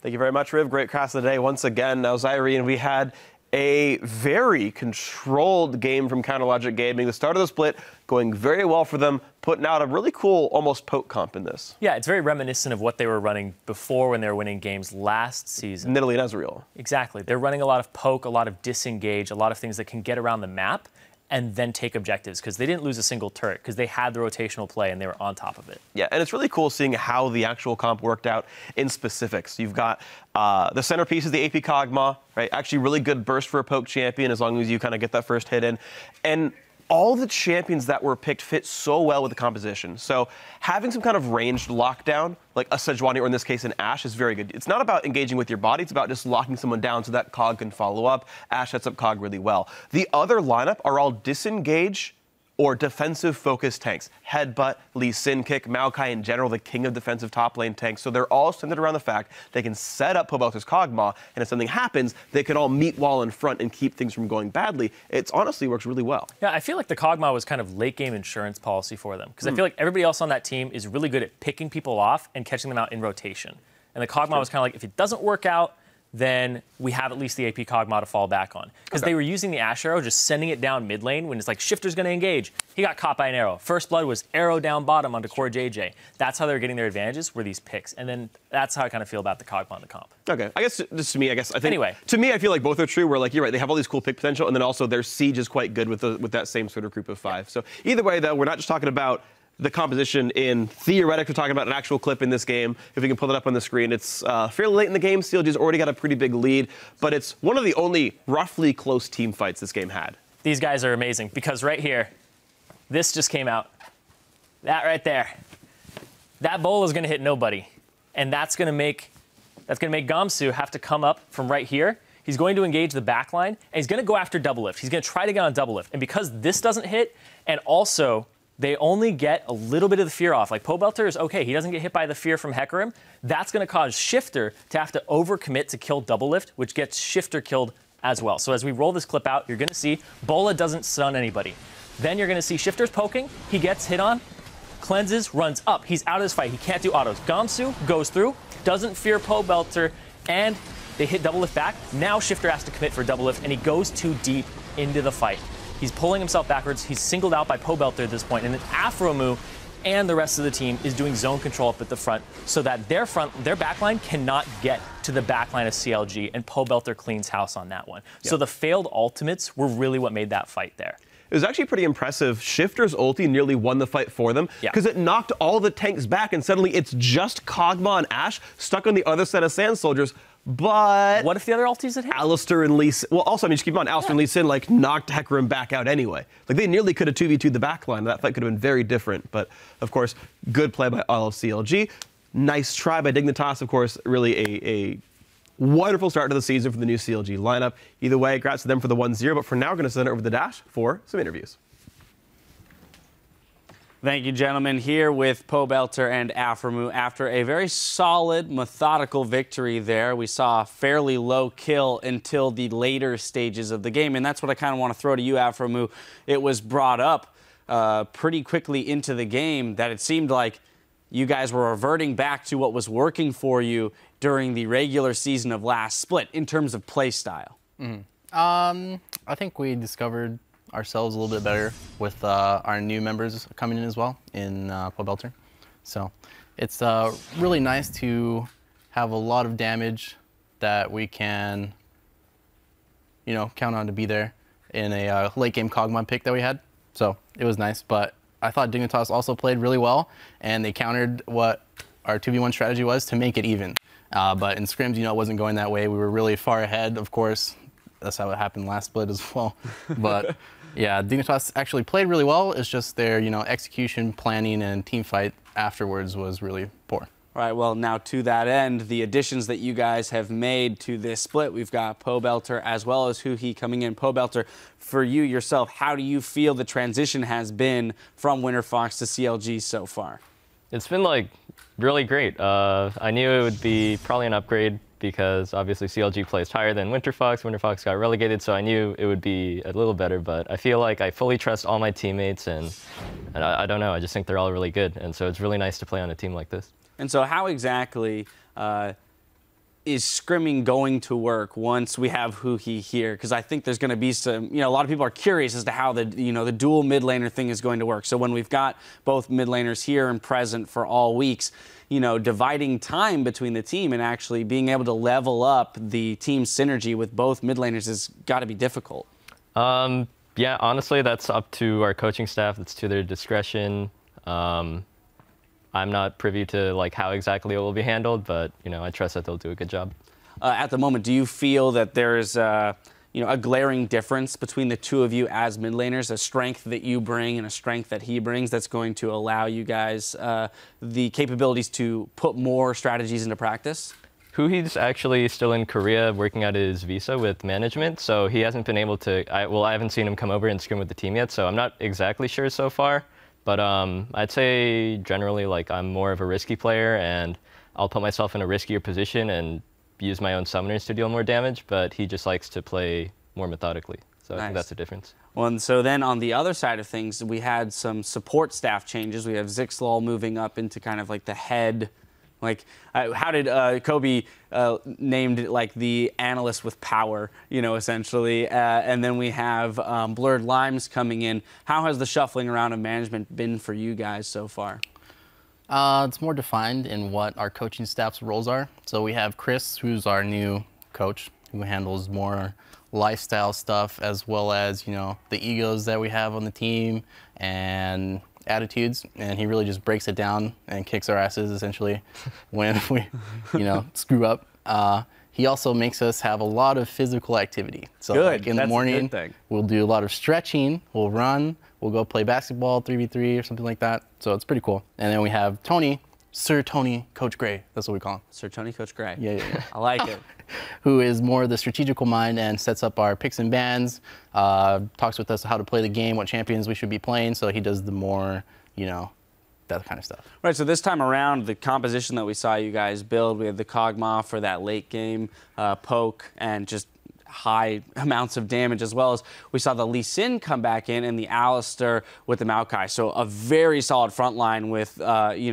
Thank you very much, Riv. Great cast of the day once again. Now, Zyrene, we had a very controlled game from Counterlogic Gaming. The start of the split going very well for them, putting out a really cool, almost poke comp in this. Yeah, it's very reminiscent of what they were running before when they were winning games last season. Nidalee and Ezreal. Exactly. They're running a lot of poke, a lot of disengage, a lot of things that can get around the map and then take objectives, because they didn't lose a single turret, because they had the rotational play and they were on top of it. Yeah, and it's really cool seeing how the actual comp worked out in specifics. You've got the centerpiece is the AP Kog'Maw, right? Actually really good burst for a poke champion as long as you kind of get that first hit in. And all the champions that were picked fit so well with the composition. So having some kind of ranged lockdown, like a Sejuani or in this case an Ashe, is very good. It's not about engaging with your body, it's about just locking someone down so that Cog can follow up. Ashe sets up Cog really well. The other lineup are all disengage or defensive-focused tanks. Headbutt, Lee Sin Kick, Maokai in general, the king of defensive top lane tanks. So they're all centered around the fact they can set up Pobelter's Kog'Maw, and if something happens, they can all meet wall in front and keep things from going badly. It honestly works really well. Yeah, I feel like the Kog'Maw was kind of late-game insurance policy for them, because I feel like everybody else on that team is really good at picking people off and catching them out in rotation. And the Kog'Maw was kind of like, if it doesn't work out, then we have at least the AP Kog'Maw to fall back on. Because they were using the Ashe arrow, just sending it down mid lane when it's like, Shifter's going to engage. He got caught by an arrow. First blood was arrow down bottom onto Core JJ. That's how they were getting their advantages, were these picks. And then that's how I kind of feel about the Kog'Maw in the comp. Okay, I guess just to me, I think, anyway, to me, I feel like both are true, where like, you're right, they have all these cool pick potential, and then also their siege is quite good with that same sort of group of five. So either way, though, we're not just talking about the composition in theoretic. We're talking about an actual clip in this game. If we can pull it up on the screen, it's fairly late in the game. CLG's already got a pretty big lead, but it's one of the only roughly close team fights this game had. These guys are amazing, because right here, this just came out. That right there. That bowl is going to hit nobody, and that's going to make Gamsu have to come up from right here. He's going to engage the backline, and he's going to go after double lift. He's going to try to get on double lift, and because this doesn't hit, and also they only get a little bit of the fear off. Like, Pobelter is okay. He doesn't get hit by the fear from Hecarim. That's going to cause Shifter to have to overcommit to kill double lift, which gets Shifter killed as well. So as we roll this clip out, you're going to see Bola doesn't stun anybody. Then you're going to see Shifter's poking. He gets hit on, cleanses, runs up. He's out of his fight. He can't do autos. Gamsu goes through, doesn't fear Pobelter, and they hit double lift back. Now Shifter has to commit for double lift, and he goes too deep into the fight. He's pulling himself backwards. He's singled out by Pobelter at this point. And then Afromu and the rest of the team is doing zone control up at the front so that their backline cannot get to the backline of CLG, and Pobelter cleans house on that one. Yep. So the failed ultimates were really what made that fight there. It was actually pretty impressive. Shifter's ulti nearly won the fight for them because it knocked all the tanks back, and suddenly it's just Kog'Maw and Ashe stuck on the other set of Sand Soldiers. But what if the other ultis had hit? Alistar and Lee Sin, well, also, I mean, just keep in mind, Alistar and Lee Sin, like, knocked Hecarim back out anyway. Like, they nearly could have 2v2'd the backline. That fight could have been very different. But, of course, good play by all of CLG. Nice try by Dignitas, of course. Really a wonderful start to the season for the new CLG lineup. Either way, congrats to them for the 1-0. But for now, we're going to send it over to the Dash for some interviews. Thank you, gentlemen. Here with Pobelter and Afromu. After a very solid, methodical victory there, we saw a fairly low kill until the later stages of the game, and that's what I kind of want to throw to you, Afromu. It was brought up pretty quickly into the game that it seemed like you guys were reverting back to what was working for you during the regular season of last split in terms of play style. I think we discovered ourselves a little bit better with our new members coming in as well in Pobelter. So it's really nice to have a lot of damage that we can, you know, count on to be there in a late game Kog'Maw pick that we had. So it was nice, but I thought Dignitas also played really well, and they countered what our 2v1 strategy was to make it even. But in scrims, you know, it wasn't going that way. We were really far ahead, of course. That's how it happened last split as well. But yeah, Dignitas actually played really well. It's just their, you know, execution, planning, and team fight afterwards was really poor. All right, well, now to that end, the additions that you guys have made to this split, we've got Pobelter as well as Huhi coming in. Pobelter, for you yourself, how do you feel the transition has been from Winterfox to CLG so far? It's been, like, really great. I knew it would be probably an upgrade because obviously CLG placed higher than Winterfox. Winterfox got relegated, so I knew it would be a little better, but I feel like I fully trust all my teammates, and I don't know, I just think they're all really good, and so it's really nice to play on a team like this. And so how exactly is scrimming going to work once we have Huhi here? Because I think there's going to be some, a lot of people are curious as to how the dual mid laner thing is going to work. So when we've got both mid laners here and present for all weeks, dividing time between the team and actually being able to level up the team synergy with both mid laners has got to be difficult. Yeah, honestly, that's up to our coaching staff. That's to their discretion. I'm not privy to like how exactly it will be handled, but I trust that they'll do a good job. At the moment, do you feel that there's a glaring difference between the two of you as mid laners, a strength that you bring and a strength that he brings that's going to allow you guys the capabilities to put more strategies into practice? Huhi's actually still in Korea working out his visa with management, so he hasn't been able to. I haven't seen him come over and scrim with the team yet, so I'm not exactly sure so far. But I'd say generally, like, I'm more of a risky player, and I'll put myself in a riskier position and use my own summoners to deal more damage, but he just likes to play more methodically. So I think that's the difference. Well, and so then on the other side of things, we had some support staff changes. We have Zixlol moving up into kind of like the head. Like, how did Kobe named it like the analyst with power, essentially. And then we have Blurred Limes coming in. How has the shuffling around of management been for you guys so far? It's more defined in what our coaching staff's roles are. So we have Chris, who's our new coach, who handles more lifestyle stuff, as well as, the egos that we have on the team and attitudes, and he really just breaks it down and kicks our asses essentially when we screw up. He also makes us have a lot of physical activity. So like in the morning we'll do a lot of stretching, we'll run, we'll go play basketball 3v3 or something like that. So it's pretty cool. And then we have Tony, Sir Tony Coach Gray, that's what we call him. Sir Tony Coach Gray. Yeah. I like it. Who is more the strategical mind and sets up our picks and bans, talks with us how to play the game, what champions we should be playing, so he does the more, that kind of stuff. Right, so this time around, the composition that we saw you guys build, we had the Kog'Maw for that late game poke and just high amounts of damage, as well as we saw the Lee Sin come back in and the Alistair with the Maokai. So a very solid front line with,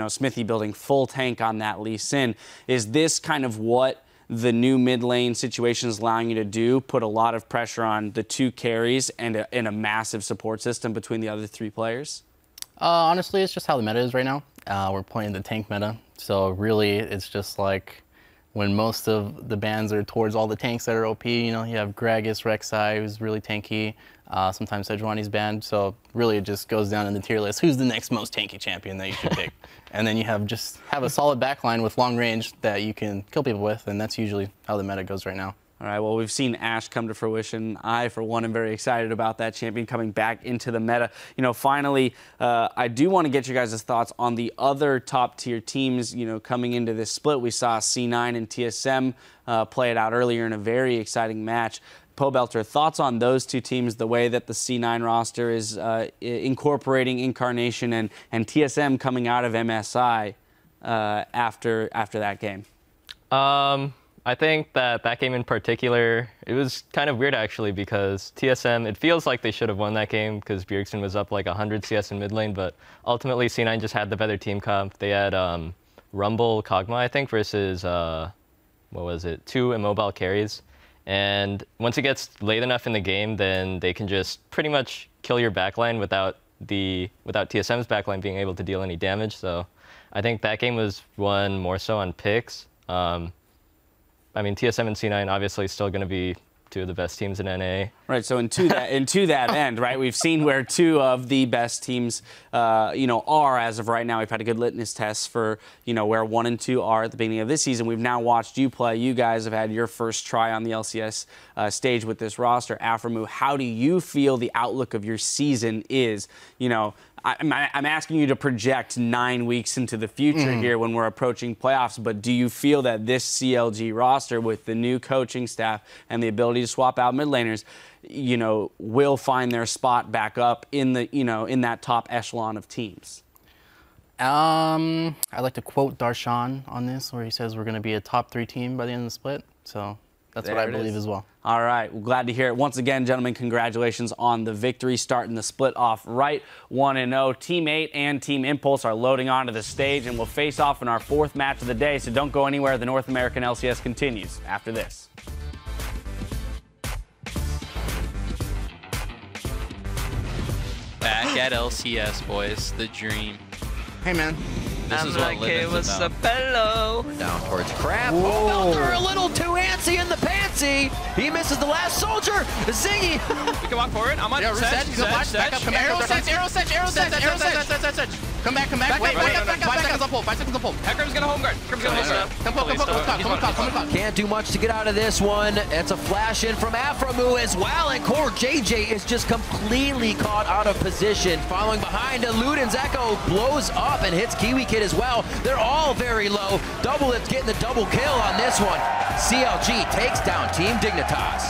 Smithy building full tank on that Lee Sin. Is this kind of what the new mid lane situation is allowing you to do, put a lot of pressure on the two carries and a massive support system between the other three players? Honestly, it's just how the meta is right now. We're playing the tank meta, so really it's just like when most of the bans are towards all the tanks that are OP. You have Gragas, Rek'Sai, who's really tanky. Sometimes Sejuani's banned, so really it just goes down in the tier list. Who's the next most tanky champion that you should pick? And then you have a solid backline with long range that you can kill people with, and that's usually how the meta goes right now. All right, well, we've seen Ashe come to fruition. I, for one, am very excited about that champion coming back into the meta. Finally, I do want to get your guys' thoughts on the other top-tier teams, coming into this split. We saw C9 and TSM play it out earlier in a very exciting match. Pobelter, thoughts on those two teams, the way that the C9 roster is incorporating Incarnation and TSM coming out of MSI after that game? I think that game in particular, it was kind of weird actually, because TSM, it feels like they should have won that game because Bjergsen was up like 100 CS in mid lane, but ultimately C9 just had the better team comp. They had Rumble Kog'Maw, I think, versus, 2 immobile carries. And once it gets late enough in the game, then they can just pretty much kill your backline without TSM's backline being able to deal any damage. So I think that game was won more so on picks. TSM and C9 obviously still going to be two of the best teams in NA. Right, so to that end, right, we've seen where two of the best teams, are as of right now. We've had a good litmus test for, where 1 and 2 are at the beginning of this season. We've now watched you play. You guys have had your first try on the LCS stage with this roster. Aphromoo, how do you feel the outlook of your season is? I'm asking you to project 9 weeks into the future here when we're approaching playoffs, but do you feel that this CLG roster with the new coaching staff and the ability to swap out mid laners, will find their spot back up in the, in that top echelon of teams? I'd like to quote Darshan on this, where he says we're going to be a top 3 team by the end of the split. So That's what I believe as well. All right, well, glad to hear it. Once again, gentlemen, congratulations on the victory, starting the split off right, 1-0. Team 8 and Team Impulse are loading onto the stage, and we'll face off in our 4th match of the day, so don't go anywhere. The North American LCS continues after this. Back at LCS, boys, the dream. Hey, man. This is what living's about. Hello. Down towards Crab. Oh, Belter a little too antsy in the pantsy. He misses the last soldier. Ziggy. We can walk forward. I'm on Reset. Back up. Come back. Arrow set. Come back. Wait. Back seconds on pull. 5 seconds on pull. Hector's gonna home guard. Come. Can't do much to get out of this one. It's a flash in from Aframu as well, and Core JJ is just completely caught out of position. Following behind, Luden's Echo blows up and hits Kiwi Kid as well. They're all very low. Double Lift's getting the double kill on this one. CLG takes down Team Dignitas.